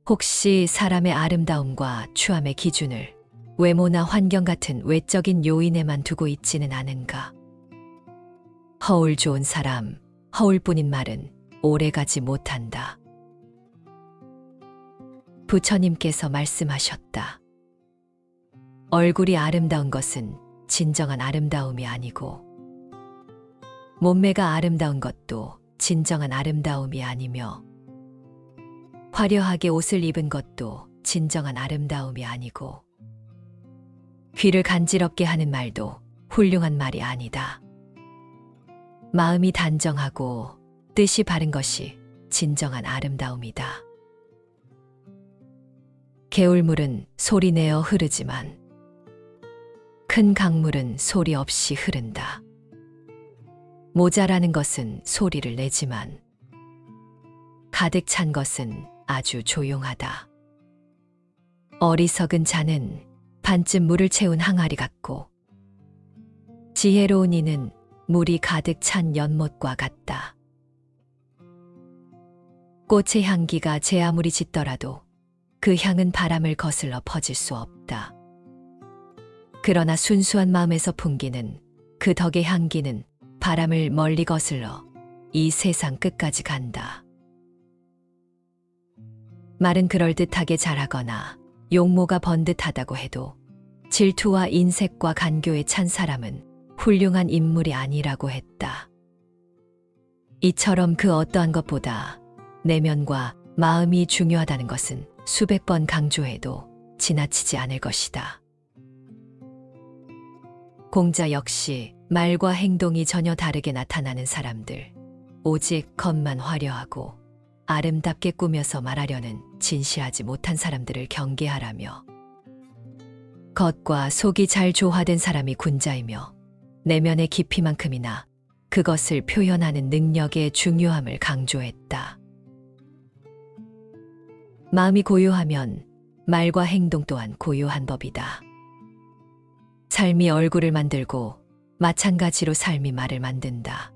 혹시 사람의 아름다움과 추함의 기준을 외모나 환경 같은 외적인 요인에만 두고 있지는 않은가? 허울 좋은 사람, 허울뿐인 말은 오래가지 못한다. 부처님께서 말씀하셨다. 얼굴이 아름다운 것은 진정한 아름다움이 아니고, 몸매가 아름다운 것도 진정한 아름다움이 아니며, 화려하게 옷을 입은 것도 진정한 아름다움이 아니고, 귀를 간지럽게 하는 말도 훌륭한 말이 아니다. 마음이 단정하고 뜻이 바른 것이 진정한 아름다움이다. 개울물은 소리내어 흐르지만 큰 강물은 소리 없이 흐른다. 모자라는 것은 소리를 내지만 가득 찬 것은 아주 조용하다. 어리석은 자는 반쯤 물을 채운 항아리 같고, 지혜로운 이는 물이 가득 찬 연못과 같다. 꽃의 향기가 제 아무리 짙더라도 그 향은 바람을 거슬러 퍼질 수 없다. 그러나 순수한 마음에서 풍기는 그 덕의 향기는 바람을 멀리 거슬러 이 세상 끝까지 간다. 말은 그럴듯하게 잘하거나 용모가 번듯하다고 해도 질투와 인색과 간교에 찬 사람은 훌륭한 인물이 아니라고 했다. 이처럼 그 어떠한 것보다 내면과 마음이 중요하다는 것은 수백 번 강조해도 지나치지 않을 것이다. 공자 역시 말과 행동이 전혀 다르게 나타나는 사람들, 오직 겉만 화려하고 아름답게 꾸며서 말하려는 진실하지 못한 사람들을 경계하라며, 겉과 속이 잘 조화된 사람이 군자이며 내면의 깊이만큼이나 그것을 표현하는 능력의 중요함을 강조했다. 마음이 고요하면 말과 행동 또한 고요한 법이다. 삶이 얼굴을 만들고 마찬가지로 삶이 말을 만든다.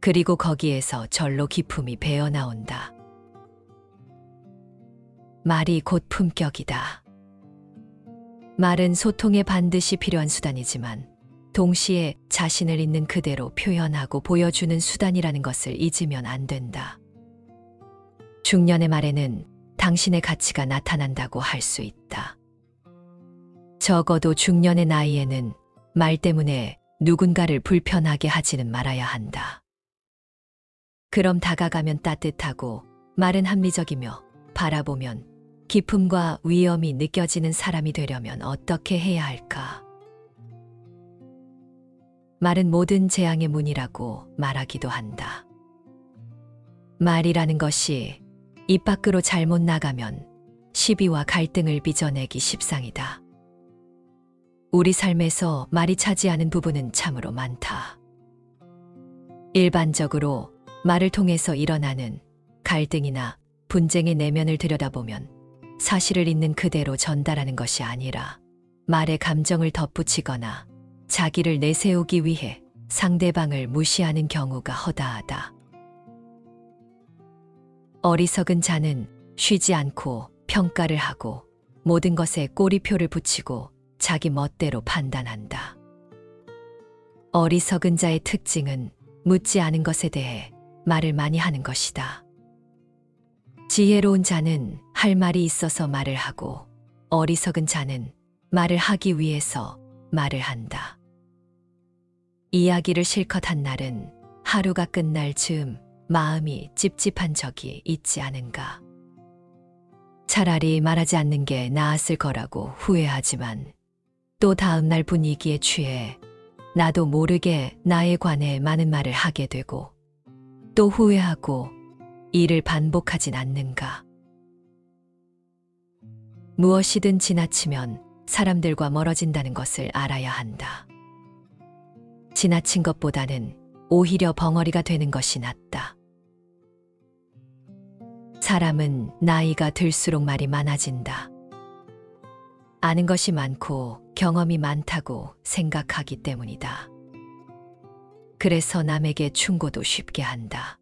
그리고 거기에서 절로 기품이 배어나온다. 말이 곧 품격이다. 말은 소통에 반드시 필요한 수단이지만 동시에 자신을 있는 그대로 표현하고 보여주는 수단이라는 것을 잊으면 안 된다. 중년의 말에는 당신의 가치가 나타난다고 할 수 있다. 적어도 중년의 나이에는 말 때문에 누군가를 불편하게 하지는 말아야 한다. 그럼 다가가면 따뜻하고 말은 합리적이며 바라보면 기품과 위엄이 느껴지는 사람이 되려면 어떻게 해야 할까? 말은 모든 재앙의 문이라고 말하기도 한다. 말이라는 것이 입 밖으로 잘못 나가면 시비와 갈등을 빚어내기 십상이다. 우리 삶에서 말이 차지하는 부분은 참으로 많다. 일반적으로 말을 통해서 일어나는 갈등이나 분쟁의 내면을 들여다보면 사실을 있는 그대로 전달하는 것이 아니라 말에 감정을 덧붙이거나 자기를 내세우기 위해 상대방을 무시하는 경우가 허다하다. 어리석은 자는 쉬지 않고 평가를 하고 모든 것에 꼬리표를 붙이고 자기 멋대로 판단한다. 어리석은 자의 특징은 묻지 않은 것에 대해 말을 많이 하는 것이다. 지혜로운 자는 할 말이 있어서 말을 하고, 어리석은 자는 말을 하기 위해서 말을 한다. 이야기를 실컷 한 날은 하루가 끝날 즈음 마음이 찝찝한 적이 있지 않은가. 차라리 말하지 않는 게 나았을 거라고 후회하지만 또 다음 날 분위기에 취해 나도 모르게 나에 관해 많은 말을 하게 되고 또 후회하고 이를 반복하진 않는가. 무엇이든 지나치면 사람들과 멀어진다는 것을 알아야 한다. 지나친 것보다는 오히려 벙어리가 되는 것이 낫다. 사람은 나이가 들수록 말이 많아진다. 아는 것이 많고 경험이 많다고 생각하기 때문이다. 그래서 남에게 충고도 쉽게 한다.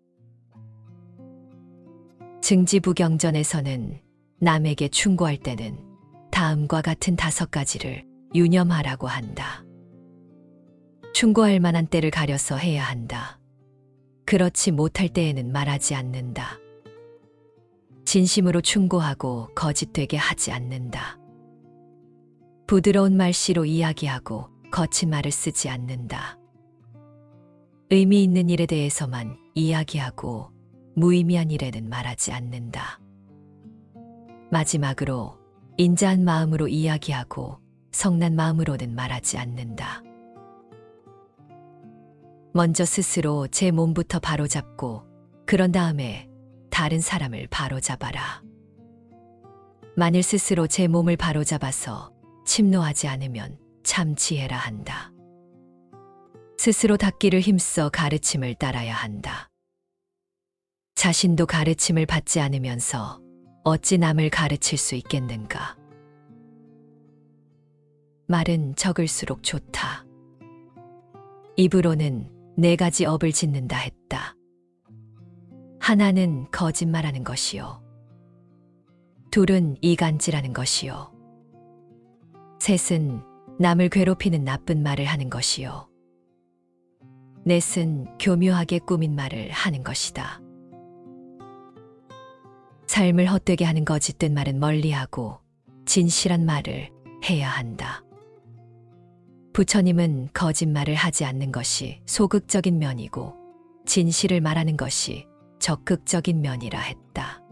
증지부경전에서는 남에게 충고할 때는 다음과 같은 5가지를 유념하라고 한다. 충고할 만한 때를 가려서 해야 한다. 그렇지 못할 때에는 말하지 않는다. 진심으로 충고하고 거짓되게 하지 않는다. 부드러운 말씨로 이야기하고 거친 말을 쓰지 않는다. 의미 있는 일에 대해서만 이야기하고 무의미한 일에는 말하지 않는다. 마지막으로 인자한 마음으로 이야기하고 성난 마음으로는 말하지 않는다. 먼저 스스로 제 몸부터 바로잡고 그런 다음에 다른 사람을 바로잡아라. 만일 스스로 제 몸을 바로잡아서 침노하지 않으면 참 지혜라 한다. 스스로 닦기를 힘써 가르침을 따라야 한다. 자신도 가르침을 받지 않으면서 어찌 남을 가르칠 수 있겠는가? 말은 적을수록 좋다. 입으로는 4가지 업을 짓는다 했다. 하나는 거짓말하는 것이요. 둘은 이간질하는 것이요. 셋은 남을 괴롭히는 나쁜 말을 하는 것이요. 넷은 교묘하게 꾸민 말을 하는 것이다. 삶을 헛되게 하는 거짓된 말은 멀리하고 진실한 말을 해야 한다. 부처님은 거짓말을 하지 않는 것이 소극적인 면이고 진실을 말하는 것이 적극적인 면이라 했다.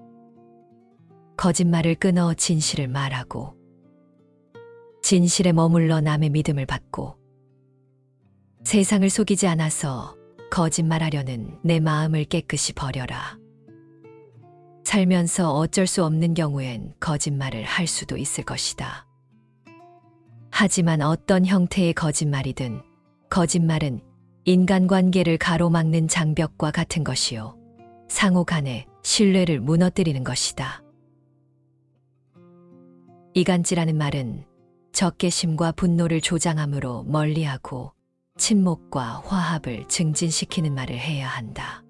거짓말을 끊어 진실을 말하고 진실에 머물러 남의 믿음을 받고 세상을 속이지 않아서 거짓말하려는 내 마음을 깨끗이 버려라. 살면서 어쩔 수 없는 경우엔 거짓말을 할 수도 있을 것이다. 하지만 어떤 형태의 거짓말이든 거짓말은 인간관계를 가로막는 장벽과 같은 것이요. 상호 간의 신뢰를 무너뜨리는 것이다. 이간질하는 말은 적개심과 분노를 조장함으로 멀리하고 친목과 화합을 증진시키는 말을 해야 한다.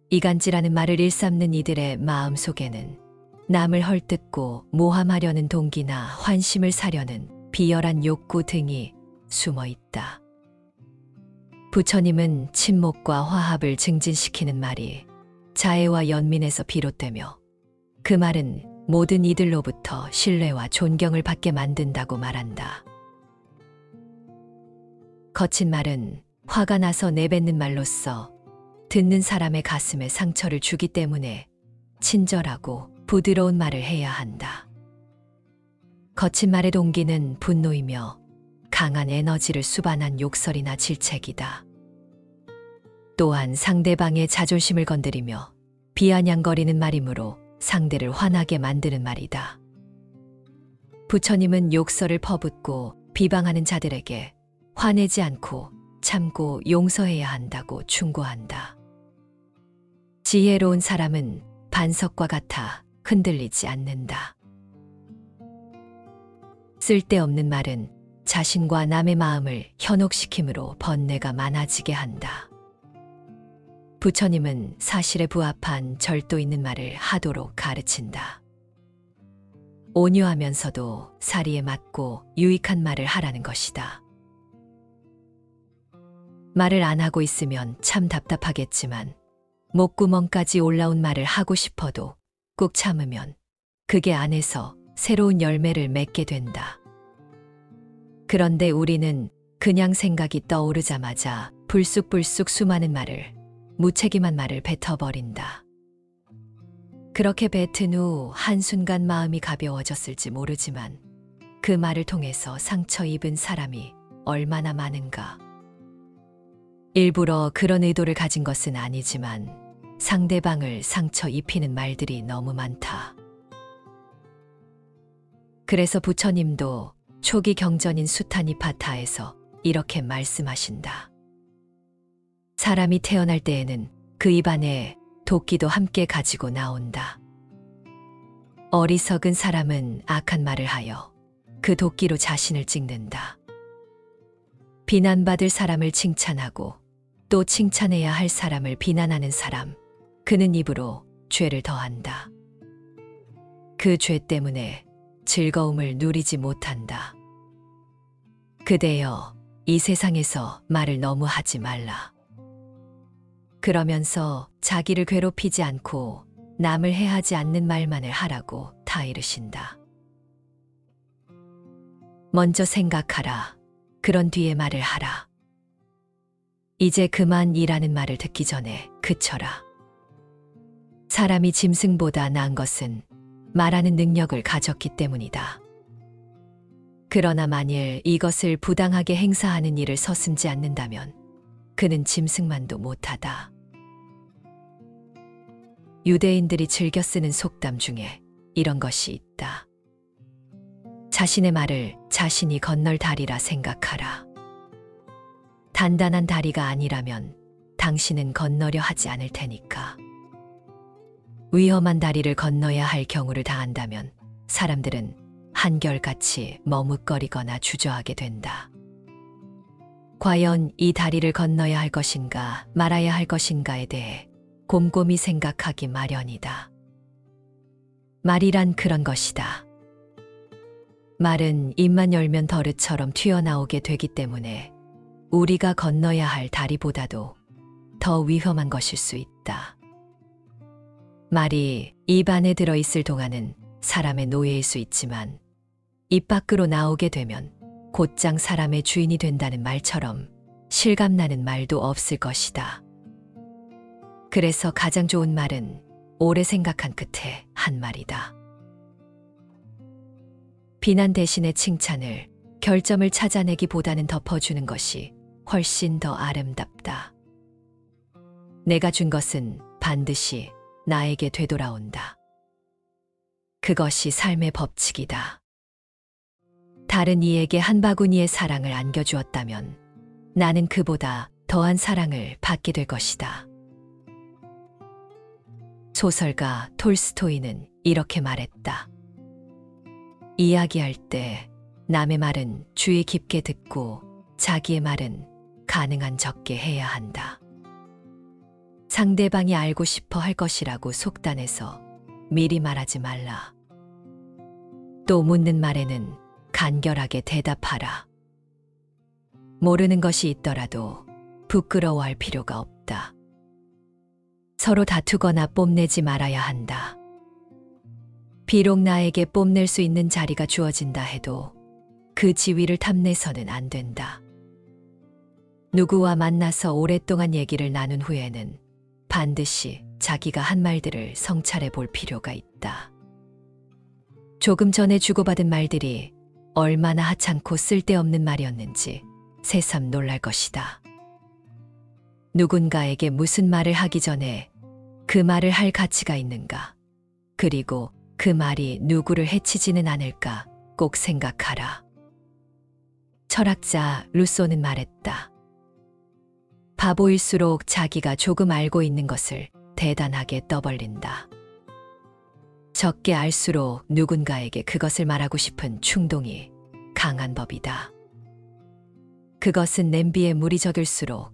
이간질하는 말을 일삼는 이들의 마음 속에는 남을 헐뜯고 모함하려는 동기나 환심을 사려는 비열한 욕구 등이 숨어 있다. 부처님은 친목과 화합을 증진시키는 말이 자애와 연민에서 비롯되며 그 말은 모든 이들로부터 신뢰와 존경을 받게 만든다고 말한다. 거친 말은 화가 나서 내뱉는 말로써 듣는 사람의 가슴에 상처를 주기 때문에 친절하고 부드러운 말을 해야 한다. 거친 말의 동기는 분노이며 강한 에너지를 수반한 욕설이나 질책이다. 또한 상대방의 자존심을 건드리며 비아냥거리는 말이므로 상대를 화나게 만드는 말이다. 부처님은 욕설을 퍼붓고 비방하는 자들에게 화내지 않고 참고 용서해야 한다고 충고한다. 지혜로운 사람은 반석과 같아 흔들리지 않는다. 쓸데없는 말은 자신과 남의 마음을 현혹시킴으로 번뇌가 많아지게 한다. 부처님은 사실에 부합한 절도 있는 말을 하도록 가르친다. 온유하면서도 사리에 맞고 유익한 말을 하라는 것이다. 말을 안 하고 있으면 참 답답하겠지만 목구멍까지 올라온 말을 하고 싶어도 꾹 참으면 그게 안에서 새로운 열매를 맺게 된다. 그런데 우리는 그냥 생각이 떠오르자마자 불쑥불쑥 수많은 말을, 무책임한 말을 뱉어버린다. 그렇게 뱉은 후 한순간 마음이 가벼워졌을지 모르지만 그 말을 통해서 상처 입은 사람이 얼마나 많은가. 일부러 그런 의도를 가진 것은 아니지만 상대방을 상처 입히는 말들이 너무 많다. 그래서 부처님도 초기 경전인 수타니파타에서 이렇게 말씀하신다. 사람이 태어날 때에는 그 입안에 도끼도 함께 가지고 나온다. 어리석은 사람은 악한 말을 하여 그 도끼로 자신을 찍는다. 비난받을 사람을 칭찬하고 또 칭찬해야 할 사람을 비난하는 사람, 그는 입으로 죄를 더한다. 그 죄 때문에 즐거움을 누리지 못한다. 그대여, 이 세상에서 말을 너무 하지 말라. 그러면서 자기를 괴롭히지 않고 남을 해하지 않는 말만을 하라고 다 이르신다. 먼저 생각하라. 그런 뒤에 말을 하라. 이제 그만 이라는 말을 듣기 전에 그쳐라. 사람이 짐승보다 나은 것은 말하는 능력을 가졌기 때문이다. 그러나 만일 이것을 부당하게 행사하는 일을 서슴지 않는다면 그는 짐승만도 못하다. 유대인들이 즐겨 쓰는 속담 중에 이런 것이 있다. 자신의 말을 자신이 건널 다리라 생각하라. 단단한 다리가 아니라면 당신은 건너려 하지 않을 테니까. 위험한 다리를 건너야 할 경우를 당한다면 사람들은 한결같이 머뭇거리거나 주저하게 된다. 과연 이 다리를 건너야 할 것인가 말아야 할 것인가에 대해 곰곰이 생각하기 마련이다. 말이란 그런 것이다. 말은 입만 열면 덜릇처럼 튀어나오게 되기 때문에 우리가 건너야 할 다리보다도 더 위험한 것일 수 있다. 말이 입 안에 들어있을 동안은 사람의 노예일 수 있지만 입 밖으로 나오게 되면 곧장 사람의 주인이 된다는 말처럼 실감나는 말도 없을 것이다. 그래서 가장 좋은 말은 오래 생각한 끝에 한 말이다. 비난 대신에 칭찬을, 결점을 찾아내기보다는 덮어주는 것이 훨씬 더 아름답다. 내가 준 것은 반드시 나에게 되돌아온다. 그것이 삶의 법칙이다. 다른 이에게 한 바구니의 사랑을 안겨주었다면 나는 그보다 더한 사랑을 받게 될 것이다. 소설가 톨스토이는 이렇게 말했다. 이야기할 때 남의 말은 주의 깊게 듣고 자기의 말은 가능한 적게 해야 한다. 상대방이 알고 싶어 할 것이라고 속단해서 미리 말하지 말라. 또 묻는 말에는 간결하게 대답하라. 모르는 것이 있더라도 부끄러워할 필요가 없다. 서로 다투거나 뽐내지 말아야 한다. 비록 나에게 뽐낼 수 있는 자리가 주어진다 해도 그 지위를 탐내서는 안 된다. 누구와 만나서 오랫동안 얘기를 나눈 후에는 반드시 자기가 한 말들을 성찰해 볼 필요가 있다. 조금 전에 주고받은 말들이 얼마나 하찮고 쓸데없는 말이었는지 새삼 놀랄 것이다. 누군가에게 무슨 말을 하기 전에 그 말을 할 가치가 있는가, 그리고 그 말이 누구를 해치지는 않을까 꼭 생각하라. 철학자 루소는 말했다. 바보일수록 자기가 조금 알고 있는 것을 대단하게 떠벌린다. 적게 알수록 누군가에게 그것을 말하고 싶은 충동이 강한 법이다. 그것은 냄비에 물이 적을수록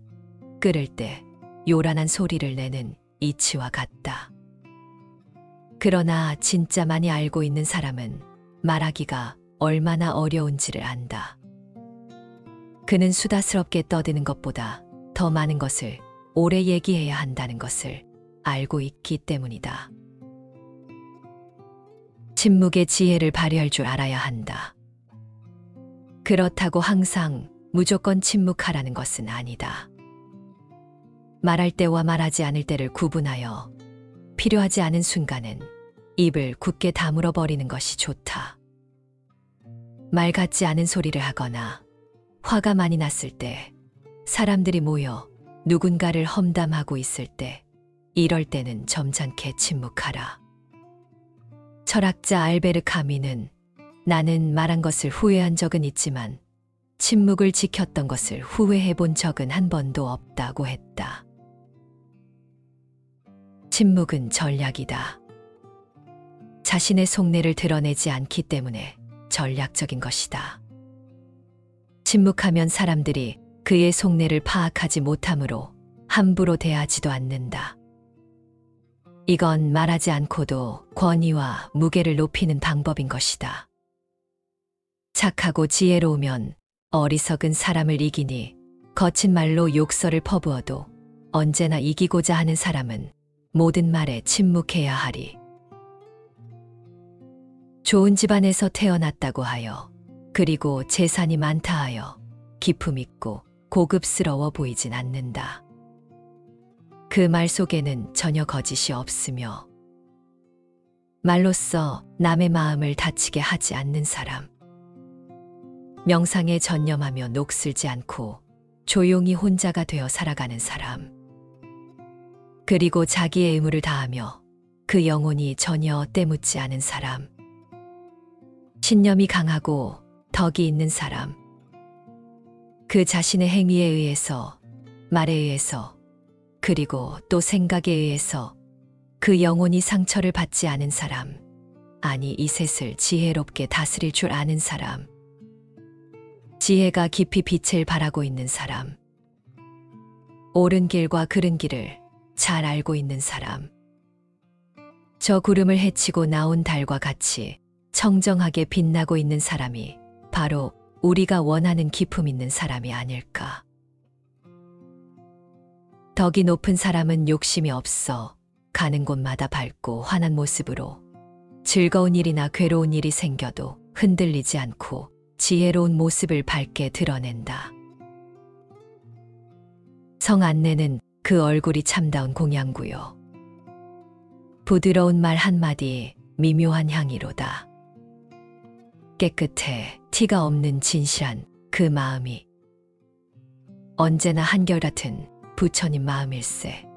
끓을 때 요란한 소리를 내는 이치와 같다. 그러나 진짜 많이 알고 있는 사람은 말하기가 얼마나 어려운지를 안다. 그는 수다스럽게 떠드는 것보다 더 많은 것을 오래 얘기해야 한다는 것을 알고 있기 때문이다. 침묵의 지혜를 발휘할 줄 알아야 한다. 그렇다고 항상 무조건 침묵하라는 것은 아니다. 말할 때와 말하지 않을 때를 구분하여 필요하지 않은 순간은 입을 굳게 다물어 버리는 것이 좋다. 말 같지 않은 소리를 하거나 화가 많이 났을 때, 사람들이 모여 누군가를 험담하고 있을 때, 이럴 때는 점잖게 침묵하라. 철학자 알베르 카미는 나는 말한 것을 후회한 적은 있지만 침묵을 지켰던 것을 후회해 본 적은 한 번도 없다고 했다. 침묵은 전략이다. 자신의 속내를 드러내지 않기 때문에 전략적인 것이다. 침묵하면 사람들이 그의 속내를 파악하지 못하므로 함부로 대하지도 않는다. 이건 말하지 않고도 권위와 무게를 높이는 방법인 것이다. 착하고 지혜로우면 어리석은 사람을 이기니 거친 말로 욕설을 퍼부어도 언제나 이기고자 하는 사람은 모든 말에 침묵해야 하리. 좋은 집안에서 태어났다고 하여 그리고 재산이 많다 하여 기품 있고 고급스러워 보이진 않는다. 그 말 속에는 전혀 거짓이 없으며 말로써 남의 마음을 다치게 하지 않는 사람, 명상에 전념하며 녹슬지 않고 조용히 혼자가 되어 살아가는 사람, 그리고 자기의 의무를 다하며 그 영혼이 전혀 때묻지 않은 사람, 신념이 강하고 덕이 있는 사람, 그 자신의 행위에 의해서, 말에 의해서, 그리고 또 생각에 의해서 그 영혼이 상처를 받지 않은 사람, 아니 이 셋을 지혜롭게 다스릴 줄 아는 사람, 지혜가 깊이 빛을 발하고 있는 사람, 옳은 길과 그른 길을 잘 알고 있는 사람, 저 구름을 헤치고 나온 달과 같이 청정하게 빛나고 있는 사람이 바로 우리가 원하는 기품 있는 사람이 아닐까. 덕이 높은 사람은 욕심이 없어 가는 곳마다 밝고 환한 모습으로 즐거운 일이나 괴로운 일이 생겨도 흔들리지 않고 지혜로운 모습을 밝게 드러낸다. 성 안내는 그 얼굴이 참다운 공양구요. 부드러운 말 한마디 미묘한 향이로다. 깨끗해 티가 없는 진실한 그 마음이 언제나 한결같은 부처님 마음일세.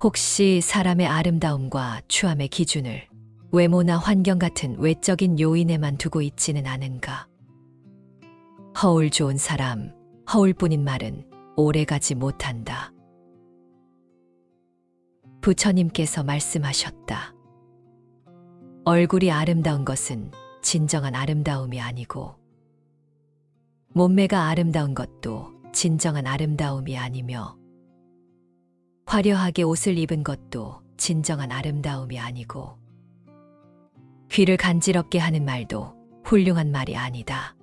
혹시 사람의 아름다움과 추함의 기준을 외모나 환경 같은 외적인 요인에만 두고 있지는 않은가? 허울 좋은 사람, 허울뿐인 말은 오래가지 못한다. 부처님께서 말씀하셨다. 얼굴이 아름다운 것은 진정한 아름다움이 아니고 몸매가 아름다운 것도 진정한 아름다움이 아니며 화려하게 옷을 입은 것도 진정한 아름다움이 아니고 귀를 간지럽게 하는 말도 훌륭한 말이 아니다.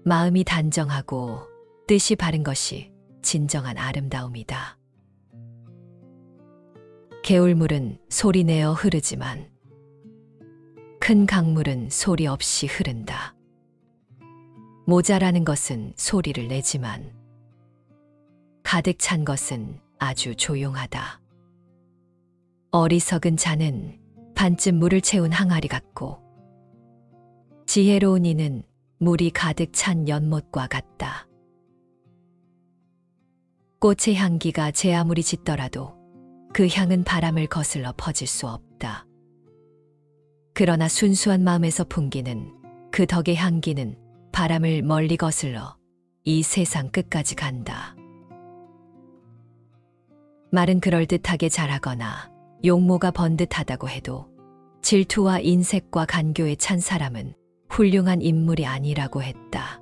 마음이 단정하고 뜻이 바른 것이 진정한 아름다움이다. 개울물은 소리내어 흐르지만 큰 강물은 소리 없이 흐른다. 모자라는 것은 소리를 내지만 가득 찬 것은 아주 조용하다. 어리석은 자는 반쯤 물을 채운 항아리 같고 지혜로운 이는 물이 가득 찬 연못과 같다. 꽃의 향기가 제 아무리 짙더라도 그 향은 바람을 거슬러 퍼질 수 없다. 그러나 순수한 마음에서 풍기는 그 덕의 향기는 바람을 멀리 거슬러 이 세상 끝까지 간다. 말은 그럴듯하게 잘하거나 용모가 번듯하다고 해도 질투와 인색과 간교에 찬 사람은 훌륭한 인물이 아니라고 했다.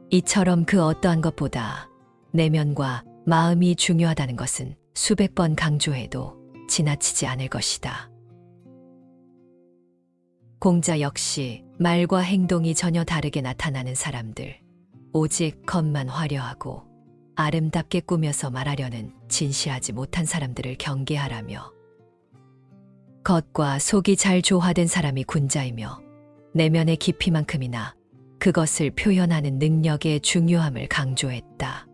이처럼 그 어떠한 것보다 내면과 마음이 중요하다는 것은 수백 번 강조해도 지나치지 않을 것이다. 공자 역시 말과 행동이 전혀 다르게 나타나는 사람들, 오직 겉만 화려하고 아름답게 꾸며서 말하려는 진실하지 못한 사람들을 경계하라며 겉과 속이 잘 조화된 사람이 군자이며 내면의 깊이만큼이나 그것을 표현하는 능력의 중요함을 강조했다.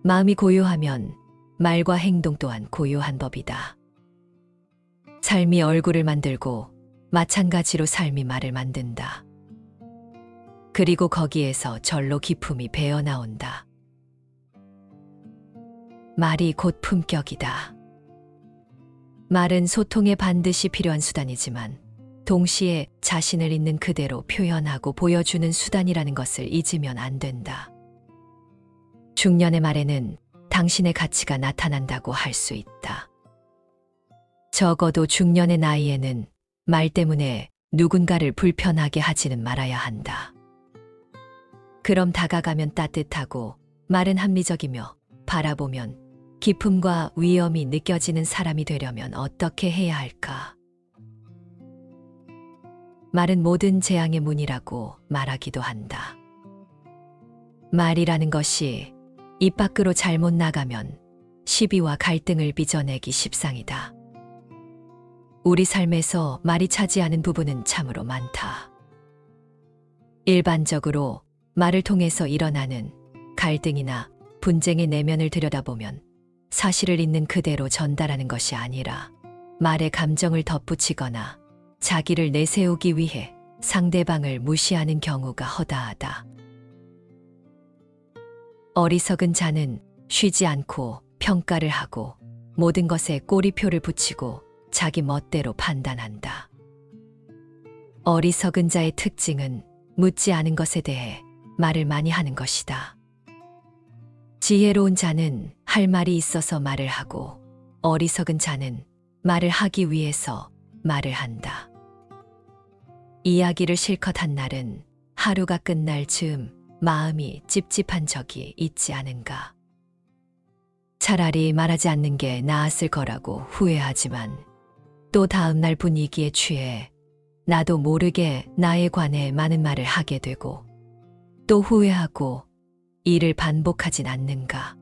마음이 고요하면 말과 행동 또한 고요한 법이다. 삶이 얼굴을 만들고 마찬가지로 삶이 말을 만든다. 그리고 거기에서 절로 기품이 배어나온다. 말이 곧 품격이다. 말은 소통에 반드시 필요한 수단이지만 동시에 자신을 있는 그대로 표현하고 보여주는 수단이라는 것을 잊으면 안 된다. 중년의 말에는 당신의 가치가 나타난다고 할 수 있다. 적어도 중년의 나이에는 말 때문에 누군가를 불편하게 하지는 말아야 한다. 그럼 다가가면 따뜻하고 말은 합리적이며 바라보면 기품과 위엄이 느껴지는 사람이 되려면 어떻게 해야 할까? 말은 모든 재앙의 문이라고 말하기도 한다. 말이라는 것이 입 밖으로 잘못 나가면 시비와 갈등을 빚어내기 십상이다. 우리 삶에서 말이 차지하는 부분은 참으로 많다. 일반적으로 말을 통해서 일어나는 갈등이나 분쟁의 내면을 들여다보면 사실을 있는 그대로 전달하는 것이 아니라 말에 감정을 덧붙이거나 자기를 내세우기 위해 상대방을 무시하는 경우가 허다하다. 어리석은 자는 쉬지 않고 평가를 하고 모든 것에 꼬리표를 붙이고 자기 멋대로 판단한다. 어리석은 자의 특징은 묻지 않은 것에 대해 말을 많이 하는 것이다. 지혜로운 자는 할 말이 있어서 말을 하고 어리석은 자는 말을 하기 위해서 말을 한다. 이야기를 실컷 한 날은 하루가 끝날 즈음 마음이 찝찝한 적이 있지 않은가. 차라리 말하지 않는 게 나았을 거라고 후회하지만 또 다음 날 분위기에 취해 나도 모르게 나에 관해 많은 말을 하게 되고 또 후회하고 이를 반복하진 않는가.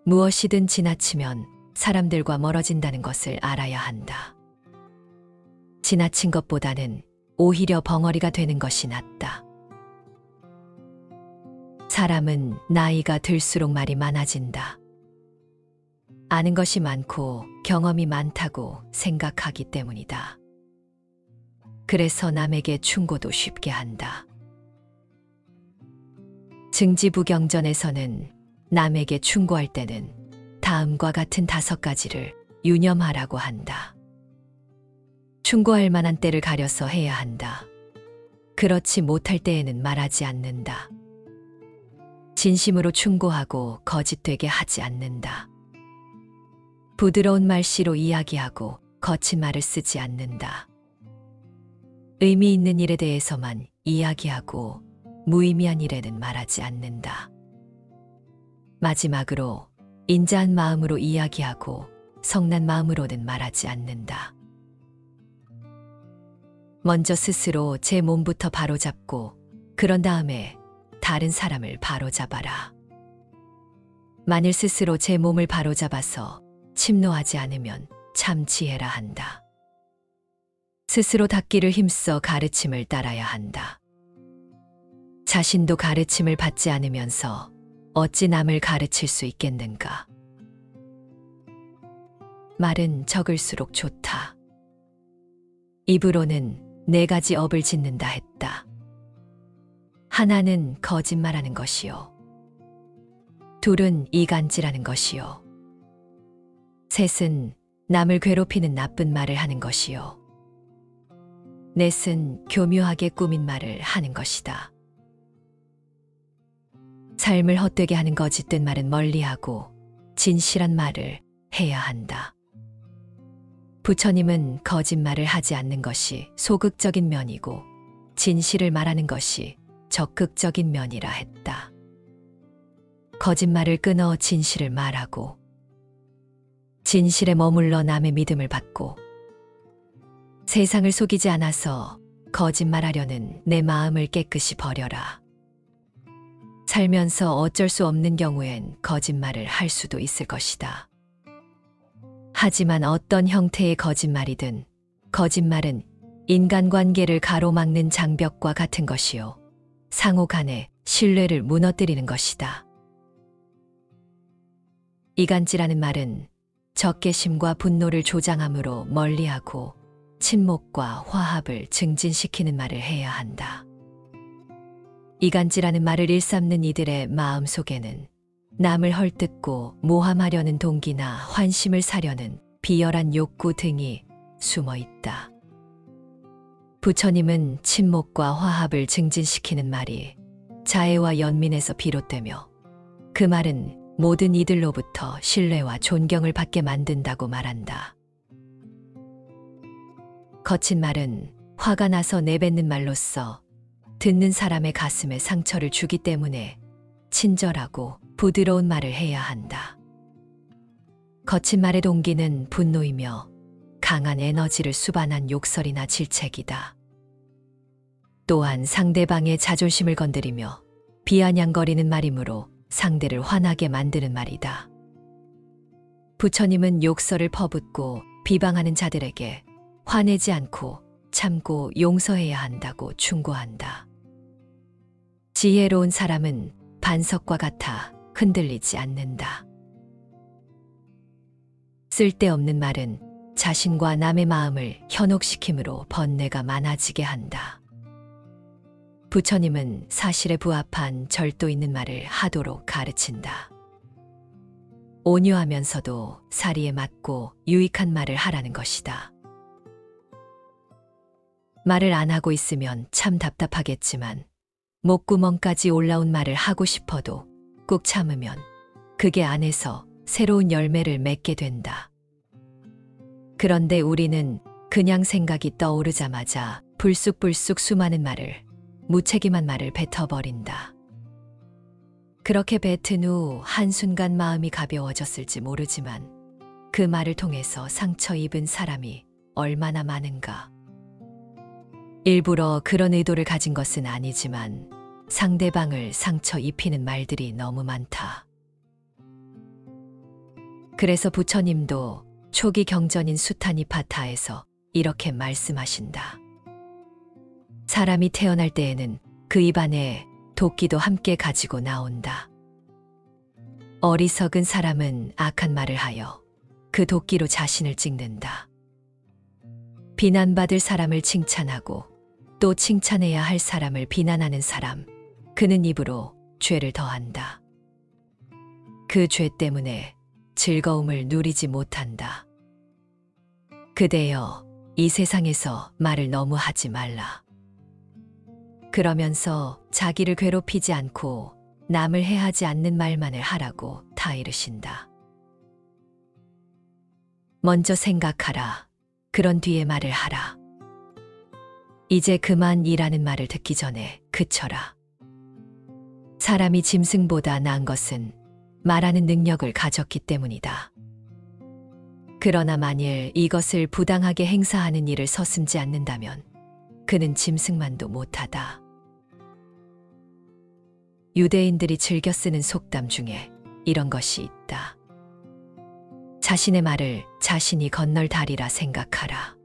무엇이든 지나치면 사람들과 멀어진다는 것을 알아야 한다. 지나친 것보다는 오히려 벙어리가 되는 것이 낫다. 사람은 나이가 들수록 말이 많아진다. 아는 것이 많고 경험이 많다고 생각하기 때문이다. 그래서 남에게 충고도 쉽게 한다. 증지부경전에서는 남에게 충고할 때는 다음과 같은 5가지를 유념하라고 한다. 충고할 만한 때를 가려서 해야 한다. 그렇지 못할 때에는 말하지 않는다. 진심으로 충고하고 거짓되게 하지 않는다. 부드러운 말씨로 이야기하고 거친 말을 쓰지 않는다. 의미 있는 일에 대해서만 이야기하고 무의미한 일에는 말하지 않는다. 마지막으로 인자한 마음으로 이야기하고 성난 마음으로는 말하지 않는다. 먼저 스스로 제 몸부터 바로잡고 그런 다음에 다른 사람을 바로잡아라. 만일 스스로 제 몸을 바로잡아서 침노하지 않으면 참 지혜라 한다. 스스로 닦기를 힘써 가르침을 따라야 한다. 자신도 가르침을 받지 않으면서 어찌 남을 가르칠 수 있겠는가. 말은 적을수록 좋다. 입으로는 4가지 업을 짓는다 했다. 하나는 거짓말하는 것이요. 둘은 이간질하는 것이요. 셋은 남을 괴롭히는 나쁜 말을 하는 것이요. 넷은 교묘하게 꾸민 말을 하는 것이다. 삶을 헛되게 하는 거짓된 말은 멀리하고 진실한 말을 해야 한다. 부처님은 거짓말을 하지 않는 것이 소극적인 면이고 진실을 말하는 것이 적극적인 면이라 했다. 거짓말을 끊어 진실을 말하고 진실에 머물러 남의 믿음을 받고 세상을 속이지 않아서 거짓말하려는 내 마음을 깨끗이 버려라. 살면서 어쩔 수 없는 경우엔 거짓말을 할 수도 있을 것이다. 하지만 어떤 형태의 거짓말이든 거짓말은 인간관계를 가로막는 장벽과 같은 것이요. 상호 간의 신뢰를 무너뜨리는 것이다. 이간질하는 말은 적개심과 분노를 조장함으로 멀리하고 친목과 화합을 증진시키는 말을 해야 한다. 이간질하는 말을 일삼는 이들의 마음 속에는 남을 헐뜯고 모함하려는 동기나 환심을 사려는 비열한 욕구 등이 숨어 있다. 부처님은 친목과 화합을 증진시키는 말이 자애와 연민에서 비롯되며 그 말은 모든 이들로부터 신뢰와 존경을 받게 만든다고 말한다. 거친 말은 화가 나서 내뱉는 말로써 듣는 사람의 가슴에 상처를 주기 때문에 친절하고 부드러운 말을 해야 한다. 거친 말의 동기는 분노이며 강한 에너지를 수반한 욕설이나 질책이다. 또한 상대방의 자존심을 건드리며 비아냥거리는 말이므로 상대를 화나게 만드는 말이다. 부처님은 욕설을 퍼붓고 비방하는 자들에게 화내지 않고 참고 용서해야 한다고 충고한다. 지혜로운 사람은 반석과 같아 흔들리지 않는다. 쓸데없는 말은 자신과 남의 마음을 현혹시킴으로 번뇌가 많아지게 한다. 부처님은 사실에 부합한 절도 있는 말을 하도록 가르친다. 온유하면서도 사리에 맞고 유익한 말을 하라는 것이다. 말을 안 하고 있으면 참 답답하겠지만 목구멍까지 올라온 말을 하고 싶어도 꾹 참으면 그게 안에서 새로운 열매를 맺게 된다. 그런데 우리는 그냥 생각이 떠오르자마자 불쑥불쑥 수많은 말을, 무책임한 말을 뱉어버린다. 그렇게 뱉은 후 한순간 마음이 가벼워졌을지 모르지만 그 말을 통해서 상처 입은 사람이 얼마나 많은가. 일부러 그런 의도를 가진 것은 아니지만 상대방을 상처 입히는 말들이 너무 많다. 그래서 부처님도 초기 경전인 수타니파타에서 이렇게 말씀하신다. 사람이 태어날 때에는 그 입안에 도끼도 함께 가지고 나온다. 어리석은 사람은 악한 말을 하여 그 도끼로 자신을 찍는다. 비난받을 사람을 칭찬하고 또 칭찬해야 할 사람을 비난하는 사람, 그는 입으로 죄를 더한다. 그 죄 때문에 즐거움을 누리지 못한다. 그대여, 이 세상에서 말을 너무 하지 말라. 그러면서 자기를 괴롭히지 않고 남을 해하지 않는 말만을 하라고 타이르신다. 먼저 생각하라. 그런 뒤에 말을 하라. 이제 그만 이라는 말을 듣기 전에 그쳐라. 사람이 짐승보다 나은 것은 말하는 능력을 가졌기 때문이다. 그러나 만일 이것을 부당하게 행사하는 일을 서슴지 않는다면 그는 짐승만도 못하다. 유대인들이 즐겨 쓰는 속담 중에 이런 것이 있다. 자신의 말을 자신이 건널 다리라 생각하라.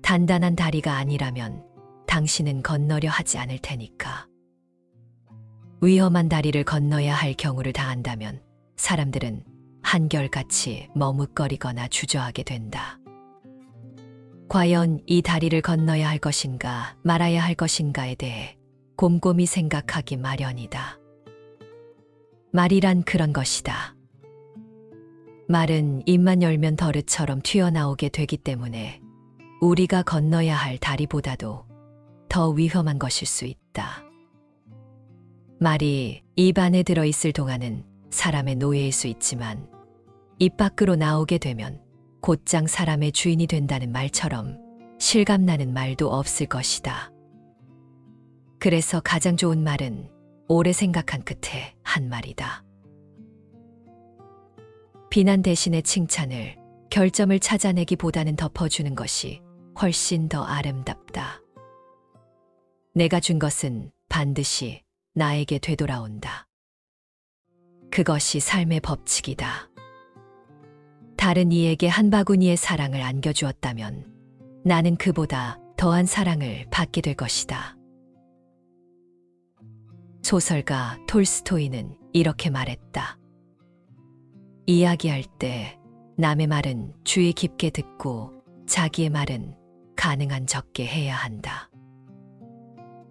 단단한 다리가 아니라면 당신은 건너려 하지 않을 테니까. 위험한 다리를 건너야 할 경우를 당한다면 사람들은 한결같이 머뭇거리거나 주저하게 된다. 과연 이 다리를 건너야 할 것인가 말아야 할 것인가에 대해 곰곰이 생각하기 마련이다. 말이란 그런 것이다. 말은 입만 열면 덜릇처럼 튀어나오게 되기 때문에 우리가 건너야 할 다리보다도 더 위험한 것일 수 있다. 말이 입 안에 들어있을 동안은 사람의 노예일 수 있지만 입 밖으로 나오게 되면 곧장 사람의 주인이 된다는 말처럼 실감나는 말도 없을 것이다. 그래서 가장 좋은 말은 오래 생각한 끝에 한 말이다. 비난 대신에 칭찬을, 결점을 찾아내기보다는 덮어주는 것이 훨씬 더 아름답다. 내가 준 것은 반드시 나에게 되돌아온다. 그것이 삶의 법칙이다. 다른 이에게 한 바구니의 사랑을 안겨주었다면 나는 그보다 더한 사랑을 받게 될 것이다. 소설가 톨스토이는 이렇게 말했다. 이야기할 때 남의 말은 주의 깊게 듣고 자기의 말은 가능한 적게 해야 한다.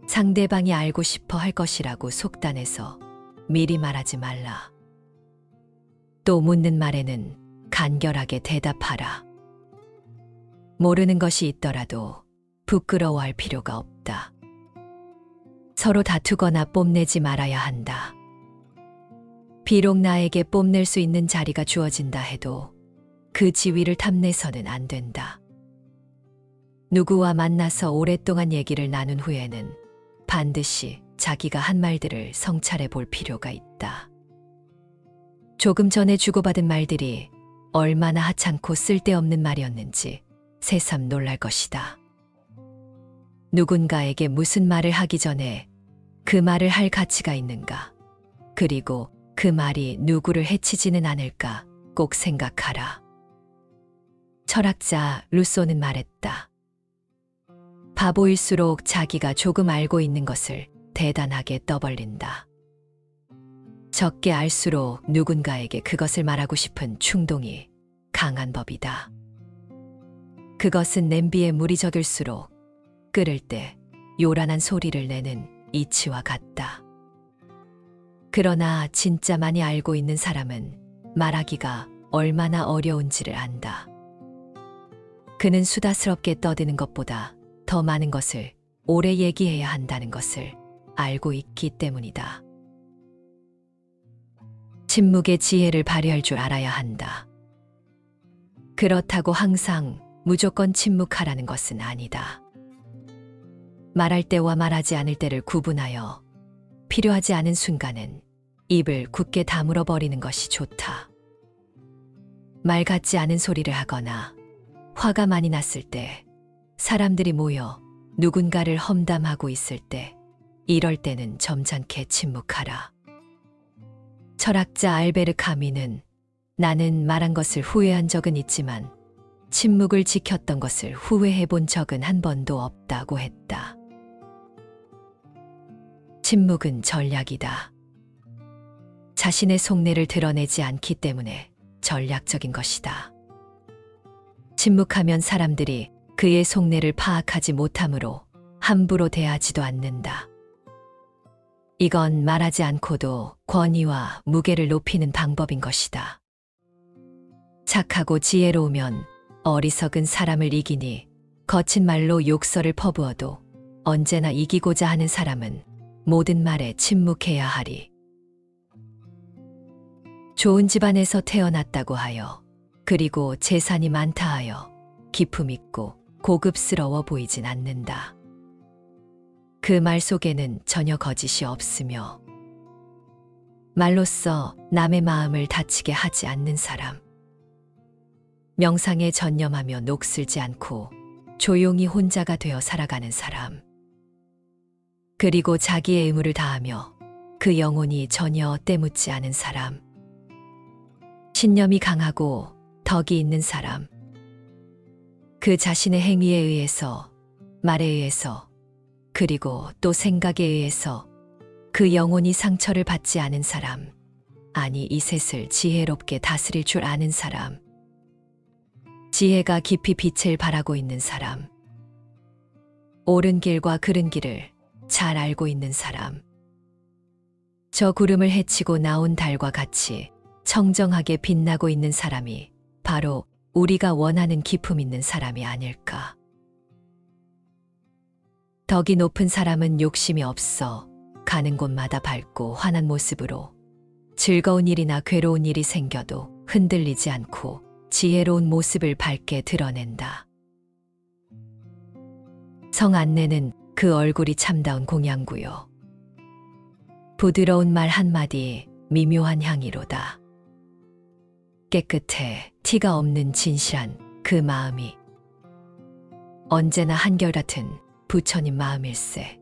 상대방이 알고 싶어 할 것이라고 속단해서 미리 말하지 말라. 또 묻는 말에는 간결하게 대답하라. 모르는 것이 있더라도 부끄러워할 필요가 없다. 서로 다투거나 뽐내지 말아야 한다. 비록 나에게 뽐낼 수 있는 자리가 주어진다 해도 그 지위를 탐내서는 안 된다. 누구와 만나서 오랫동안 얘기를 나눈 후에는 반드시 자기가 한 말들을 성찰해 볼 필요가 있다. 조금 전에 주고받은 말들이 얼마나 하찮고 쓸데없는 말이었는지 새삼 놀랄 것이다. 누군가에게 무슨 말을 하기 전에 그 말을 할 가치가 있는가? 그리고 그 말이 누구를 해치지는 않을까 꼭 생각하라. 철학자 루소는 말했다. 바보일수록 자기가 조금 알고 있는 것을 대단하게 떠벌린다. 적게 알수록 누군가에게 그것을 말하고 싶은 충동이 강한 법이다. 그것은 냄비에 물이 적을수록 끓을 때 요란한 소리를 내는 이치와 같다. 그러나 진짜 많이 알고 있는 사람은 말하기가 얼마나 어려운지를 안다. 그는 수다스럽게 떠드는 것보다 더 많은 것을 오래 얘기해야 한다는 것을 알고 있기 때문이다. 침묵의 지혜를 발휘할 줄 알아야 한다. 그렇다고 항상 무조건 침묵하라는 것은 아니다. 말할 때와 말하지 않을 때를 구분하여 필요하지 않은 순간은 입을 굳게 다물어 버리는 것이 좋다. 말 같지 않은 소리를 하거나 화가 많이 났을 때, 사람들이 모여 누군가를 험담하고 있을 때, 이럴 때는 점잖게 침묵하라. 철학자 알베르 카미는 나는 말한 것을 후회한 적은 있지만 침묵을 지켰던 것을 후회해 본 적은 한 번도 없다고 했다. 침묵은 전략이다. 자신의 속내를 드러내지 않기 때문에 전략적인 것이다. 침묵하면 사람들이 그의 속내를 파악하지 못하므로 함부로 대하지도 않는다. 이건 말하지 않고도 권위와 무게를 높이는 방법인 것이다. 착하고 지혜로우면 어리석은 사람을 이기니 거친 말로 욕설을 퍼부어도 언제나 이기고자 하는 사람은 모든 말에 침묵해야 하리. 좋은 집안에서 태어났다고 하여 그리고 재산이 많다 하여 기품 있고 고급스러워 보이진 않는다. 그 말 속에는 전혀 거짓이 없으며 말로써 남의 마음을 다치게 하지 않는 사람. 명상에 전념하며 녹슬지 않고 조용히 혼자가 되어 살아가는 사람. 그리고 자기의 의무를 다하며 그 영혼이 전혀 때묻지 않은 사람. 신념이 강하고 덕이 있는 사람. 그 자신의 행위에 의해서, 말에 의해서, 그리고 또 생각에 의해서 그 영혼이 상처를 받지 않은 사람. 아니 이 셋을 지혜롭게 다스릴 줄 아는 사람. 지혜가 깊이 빛을 발하고 있는 사람. 옳은 길과 그른 길을 잘 알고 있는 사람. 저 구름을 헤치고 나온 달과 같이 청정하게 빛나고 있는 사람이 바로 우리가 원하는 기품 있는 사람이 아닐까. 덕이 높은 사람은 욕심이 없어 가는 곳마다 밝고 환한 모습으로 즐거운 일이나 괴로운 일이 생겨도 흔들리지 않고 지혜로운 모습을 밝게 드러낸다. 성 안내는 그 얼굴이 참다운 공양구요. 부드러운 말 한마디 미묘한 향이로다. 깨끗해 티가 없는 진실한 그 마음이 언제나 한결같은 부처님 마음일세.